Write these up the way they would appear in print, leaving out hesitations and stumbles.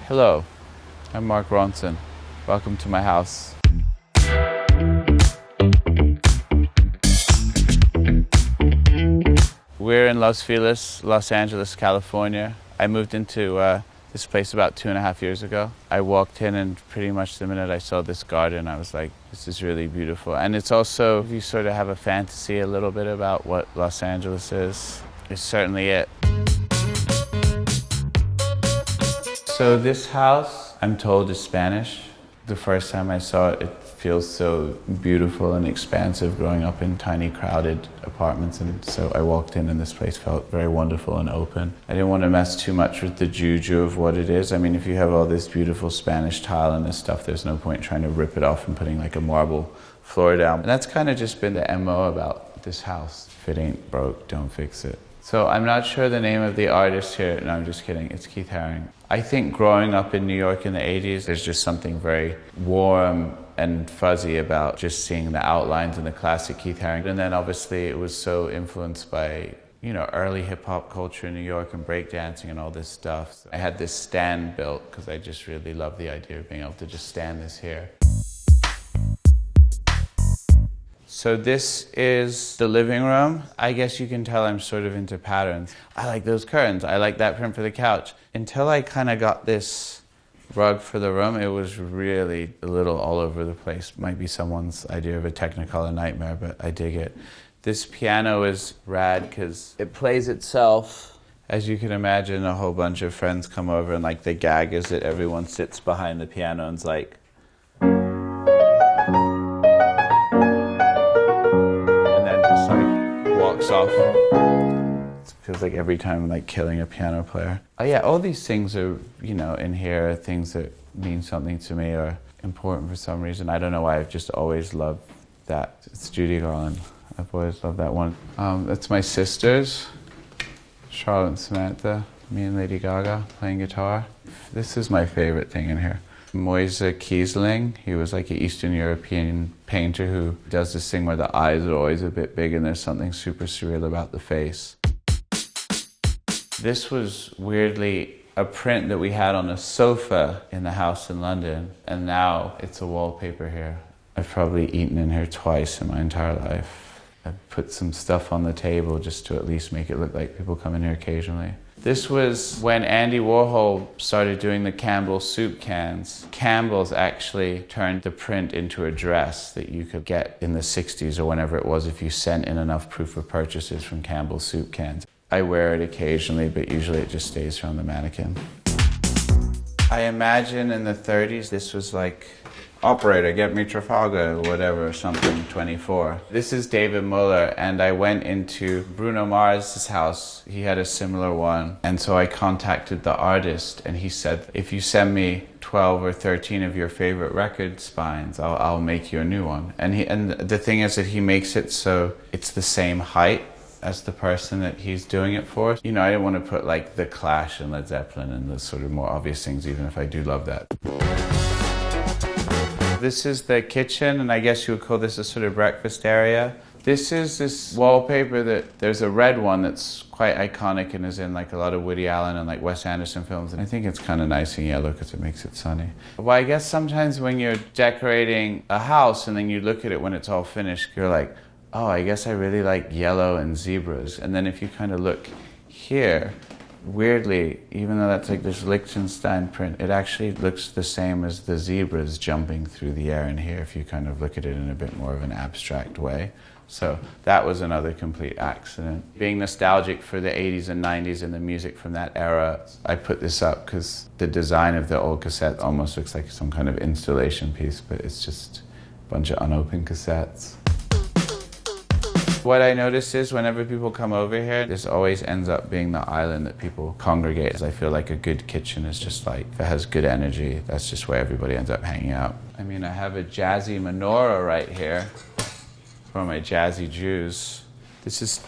Hello, I'm Mark Ronson. Welcome to my house. We're in Los Feliz, Los Angeles, California. I moved into this place about 2.5 years ago. I walked in and pretty much the minute I saw this garden, I was like, this is really beautiful. And it's also, if you sort of have a fantasy a little bit about what Los Angeles is, it's certainly it. So this house, I'm told, is Spanish. The first time I saw it, it feels so beautiful and expansive growing up in tiny, crowded apartments. And so I walked in and this place felt very wonderful and open. I didn't want to mess too much with the juju of what it is. I mean, if you have all this beautiful Spanish tile and this stuff, there's no point trying to rip it off and putting like a marble floor down. And that's kind of just been the MO about this house. If it ain't broke, don't fix it. So I'm not sure the name of the artist here. No, I'm just kidding. It's Keith Haring. I think growing up in New York in the 80s, there's just something very warm and fuzzy about just seeing the outlines and the classic Keith Haring. And then obviously it was so influenced by, you know, early hip hop culture in New York and breakdancing and all this stuff. So I had this stand built because I just really love the idea of being able to just stand this here. So this is the living room. I guess you can tell I'm sort of into patterns. I like those curtains. I like that print for the couch. Until I kind of got this rug for the room, it was really a little all over the place. Might be someone's idea of a Technicolor nightmare, but I dig it. This piano is rad because it plays itself. As you can imagine, a whole bunch of friends come over and like the gag is that everyone sits behind the piano and's like, walks off. It feels like every time I'm like killing a piano player. Oh yeah, all these things are, you know, in here are things that mean something to me or important for some reason. I don't know why, I've just always loved that. It's Judy Garland. I've always loved that one. That's my sisters, Charlotte and Samantha, me and Lady Gaga playing guitar. This is my favorite thing in here. Moise Kiesling, he was like an Eastern European painter who does this thing where the eyes are always a bit big and there's something super surreal about the face. This was weirdly a print that we had on a sofa in the house in London, and now it's a wallpaper here. I've probably eaten in here twice in my entire life. I've put some stuff on the table just to at least make it look like people come in here occasionally. This was when Andy Warhol started doing the Campbell soup cans. Campbell's actually turned the print into a dress that you could get in the 60s or whenever it was if you sent in enough proof of purchases from Campbell's soup cans. I wear it occasionally, but usually it just stays around the mannequin. I imagine in the 30s this was like, operator, get me Trafalgar, or whatever, something, 24. This is David Muller, and I went into Bruno Mars' house. He had a similar one. And so I contacted the artist, and he said, if you send me 12 or 13 of your favorite record spines, I'll make you a new one. And the thing is that he makes it so it's the same height as the person that he's doing it for. You know, I didn't want to put like The Clash and Led Zeppelin and the sort of more obvious things, even if I do love that. This is the kitchen, and I guess you would call this a sort of breakfast area. This is this wallpaper that there's a red one that's quite iconic and is in like a lot of Woody Allen and like Wes Anderson films. And I think it's kind of nice in yellow because it makes it sunny. Well, I guess sometimes when you're decorating a house and then you look at it when it's all finished, you're like, oh, I guess I really like yellow and zebras. And then if you kind of look here, weirdly, even though that's like this Liechtenstein print, it actually looks the same as the zebras jumping through the air in here if you kind of look at it in a bit more of an abstract way. So that was another complete accident. Being nostalgic for the 80s and 90s and the music from that era, I put this up because the design of the old cassette almost looks like some kind of installation piece, but it's just a bunch of unopened cassettes. What I notice is whenever people come over here, this always ends up being the island that people congregate. I feel like a good kitchen is just like, if it has good energy, that's just where everybody ends up hanging out. I mean, I have a jazzy menorah right here for my jazzy Jews. This is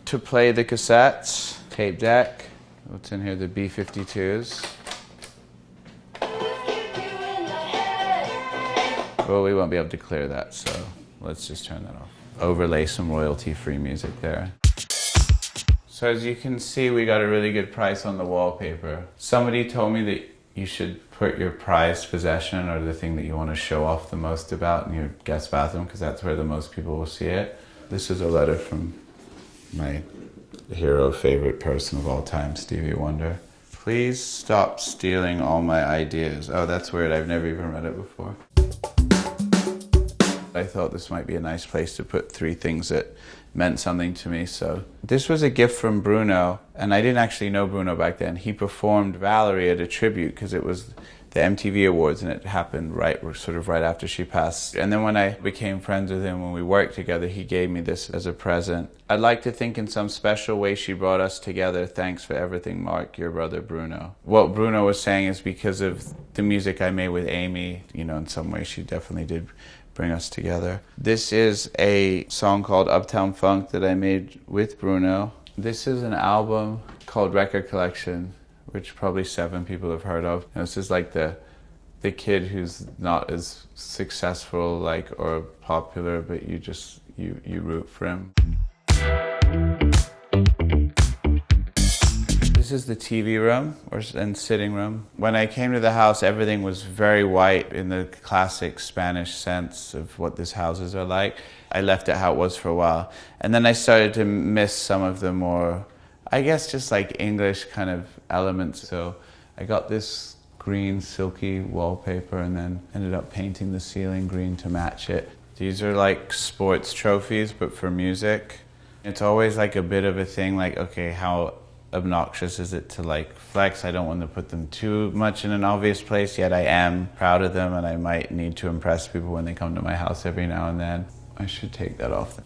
to play the cassettes, tape deck. What's in here? The B-52s. Well, we won't be able to clear that, so let's just turn that off. Overlay some royalty-free music there. So as you can see, we got a really good price on the wallpaper. Somebody told me that you should put your prized possession or the thing that you want to show off the most about in your guest bathroom, because that's where the most people will see it. This is a letter from my hero, favorite person of all time, Stevie Wonder. Please stop stealing all my ideas. Oh, that's weird. I've never even read it before. I thought this might be a nice place to put 3 things that meant something to me. So this was a gift from Bruno, and I didn't actually know Bruno back then. He performed Valerie at a tribute because it was the MTV Awards, and it happened right after she passed. And then when I became friends with him, when we worked together, he gave me this as a present. I'd like to think in some special way she brought us together. Thanks for everything, Mark, your brother Bruno. What Bruno was saying is because of the music I made with Amy, you know, in some way she definitely did bring us together. This is a song called Uptown Funk that I made with Bruno. This is an album called Record Collection, which probably 7 people have heard of. And this is like the kid who's not as successful or popular, but you root for him. This is the TV room and sitting room. When I came to the house, everything was very white in the classic Spanish sense of what these houses are like. I left it how it was for a while. And then I started to miss some of the more, I guess, just like English kind of elements. So I got this green silky wallpaper and then ended up painting the ceiling green to match it. These are like sports trophies, but for music. It's always like a bit of a thing, like, okay, how obnoxious is it to like flex? I don't want to put them too much in an obvious place, yet I am proud of them and I might need to impress people when they come to my house every now and then. I should take that off.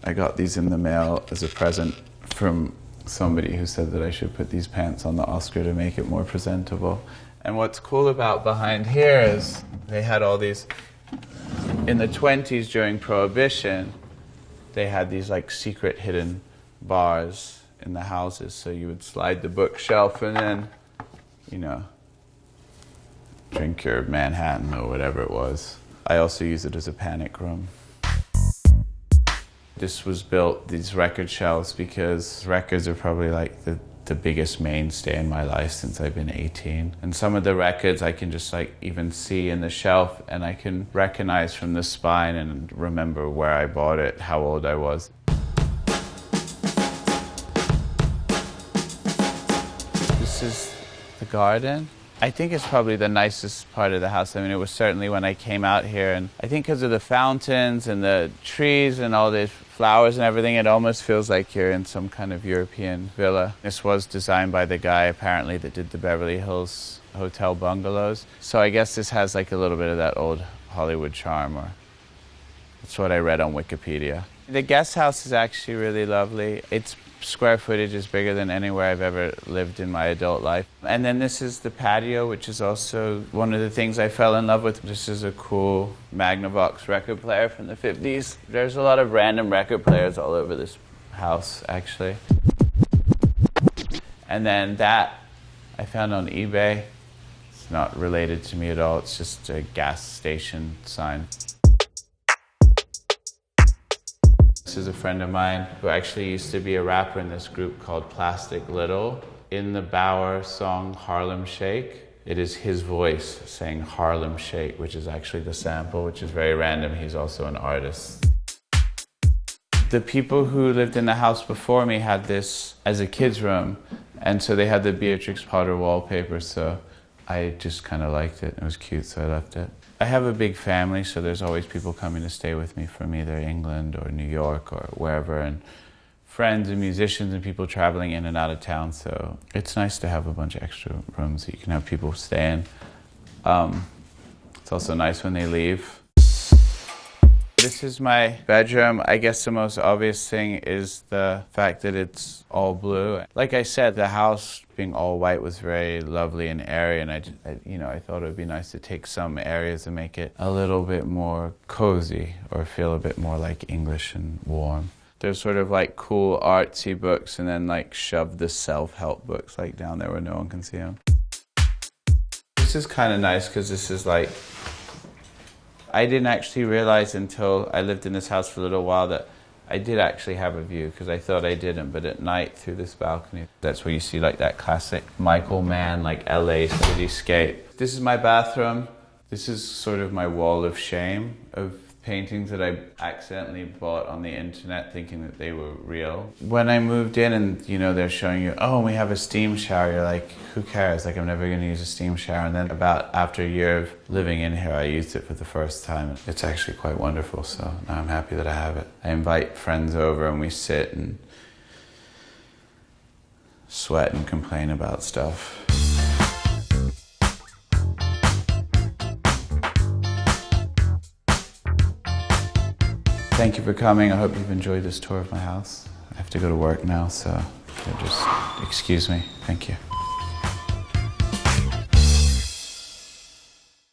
I got these in the mail as a present from somebody who said that I should put these pants on the Oscar to make it more presentable. And what's cool about behind here is they had all these, in the 20s during Prohibition, they had these like secret hidden bars in the houses, so you would slide the bookshelf and then, you know, drink your Manhattan or whatever it was. I also use it as a panic room. This was built, these record shelves, because records are probably like the biggest mainstay in my life since I've been 18. And some of the records I can just like even see in the shelf and I can recognize from the spine and remember where I bought it, how old I was. This is the garden. I think it's probably the nicest part of the house. I mean, it was certainly when I came out here, and I think because of the fountains and the trees and all the flowers and everything, it almost feels like you're in some kind of European villa. This was designed by the guy, apparently, that did the Beverly Hills Hotel bungalows. So I guess this has like a little bit of that old Hollywood charm, or that's what I read on Wikipedia. The guest house is actually really lovely. Its square footage is bigger than anywhere I've ever lived in my adult life. And then this is the patio, which is also one of the things I fell in love with. This is a cool Magnavox record player from the 50s. There's a lot of random record players all over this house, actually. And then that I found on eBay. It's not related to me at all. It's just a gas station sign. This is a friend of mine who actually used to be a rapper in this group called Plastic Little. In the Bauer song Harlem Shake, it is his voice saying Harlem Shake, which is actually the sample, which is very random. He's also an artist. The people who lived in the house before me had this as a kid's room, and so they had the Beatrix Potter wallpaper, so I just kind of liked it. It was cute, so I left it. I have a big family, so there's always people coming to stay with me from either England or New York or wherever, and friends and musicians and people traveling in and out of town, so it's nice to have a bunch of extra rooms that you can have people stay in. It's also nice when they leave. This is my bedroom. I guess the most obvious thing is the fact that it's all blue. Like I said, the house being all white was very lovely and airy, and I thought it would be nice to take some areas and make it a little bit more cozy or feel a bit more like English and warm. There's sort of like cool artsy books and then like shove the self-help books like down there where no one can see them. This is kind of nice because this is like, I didn't actually realize until I lived in this house for a little while that I did actually have a view because I thought I didn't, but at night through this balcony, that's where you see like that classic Michael Mann, like LA cityscape. This is my bathroom. This is sort of my wall of shame of paintings that I accidentally bought on the internet thinking that they were real. When I moved in and, you know, they're showing you, oh, we have a steam shower, you're like, who cares? Like, I'm never gonna use a steam shower. And then after a year of living in here, I used it for the first time. It's actually quite wonderful, so now I'm happy that I have it. I invite friends over and we sit and sweat and complain about stuff. Thank you for coming. I hope you've enjoyed this tour of my house. I have to go to work now, so just excuse me. Thank you.